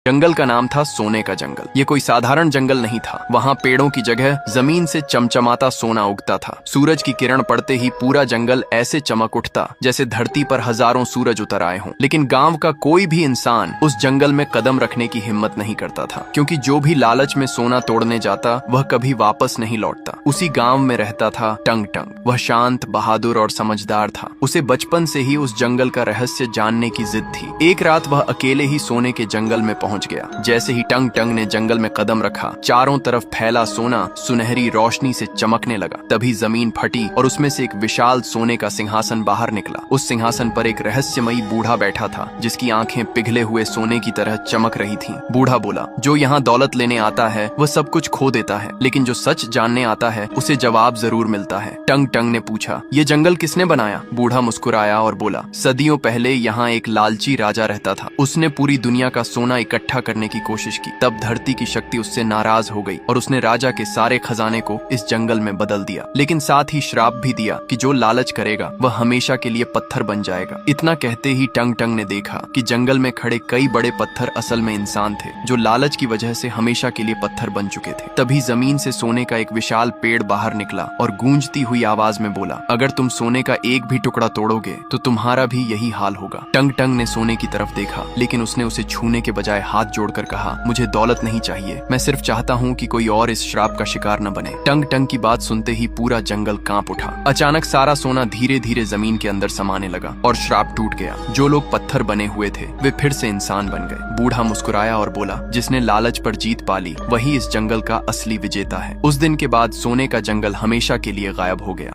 जंगल का नाम था सोने का जंगल। ये कोई साधारण जंगल नहीं था। वहाँ पेड़ों की जगह जमीन से चमचमाता सोना उगता था। सूरज की किरण पड़ते ही पूरा जंगल ऐसे चमक उठता जैसे धरती पर हजारों सूरज उतर आए हों। लेकिन गांव का कोई भी इंसान उस जंगल में कदम रखने की हिम्मत नहीं करता था, क्योंकि जो भी लालच में सोना तोड़ने जाता वह कभी वापस नहीं लौटता। उसी गांव में रहता था टंग टंग। वह शांत, बहादुर और समझदार था। उसे बचपन से ही उस जंगल का रहस्य जानने की जिद थी। एक रात वह अकेले ही सोने के जंगल में पहुंच गया। जैसे ही टंग टंग ने जंगल में कदम रखा, चारों तरफ फैला सोना सुनहरी रोशनी से चमकने लगा। तभी जमीन फटी और उसमें से एक विशाल सोने का सिंहासन बाहर निकला। उस सिंहासन पर एक रहस्यमयी बूढ़ा बैठा था, जिसकी आंखें पिघले हुए सोने की तरह चमक रही थीं। बूढ़ा बोला, जो यहाँ दौलत लेने आता है वह सब कुछ खो देता है, लेकिन जो सच जानने आता है उसे जवाब जरूर मिलता है। टंग टंग ने पूछा, ये जंगल किसने बनाया? बूढ़ा मुस्कुराया और बोला, सदियों पहले यहाँ एक लालची राजा रहता था। उसने पूरी दुनिया का सोना इकट्ठा करने की कोशिश की। तब धरती की शक्ति उससे नाराज हो गई और उसने राजा के सारे खजाने को इस जंगल में बदल दिया। लेकिन साथ ही श्राप भी दिया कि जो लालच करेगा वह हमेशा के लिए पत्थर बन जाएगा। इतना कहते ही टंग टंग ने देखा कि जंगल में खड़े कई बड़े पत्थर असल में इंसान थे, जो लालच की वजह से हमेशा के लिए पत्थर बन चुके थे। तभी जमीन से सोने का एक विशाल पेड़ बाहर निकला और गूंजती हुई आवाज में बोला, अगर तुम सोने का एक भी टुकड़ा तोड़ोगे तो तुम्हारा भी यही हाल होगा। टंग टंग ने सोने की तरफ देखा, लेकिन उसने उसे छूने के बजाय हाथ जोड़कर कहा, मुझे दौलत नहीं चाहिए, मैं सिर्फ चाहता हूँ कि कोई और इस श्राप का शिकार न बने। टंग टंग की बात सुनते ही पूरा जंगल कांप उठा। अचानक सारा सोना धीरे धीरे जमीन के अंदर समाने लगा और श्राप टूट गया। जो लोग पत्थर बने हुए थे वे फिर से इंसान बन गए। बूढ़ा मुस्कुराया और बोला, जिसने लालच पर जीत पाली वही इस जंगल का असली विजेता है। उस दिन के बाद सोने का जंगल हमेशा के लिए गायब हो गया।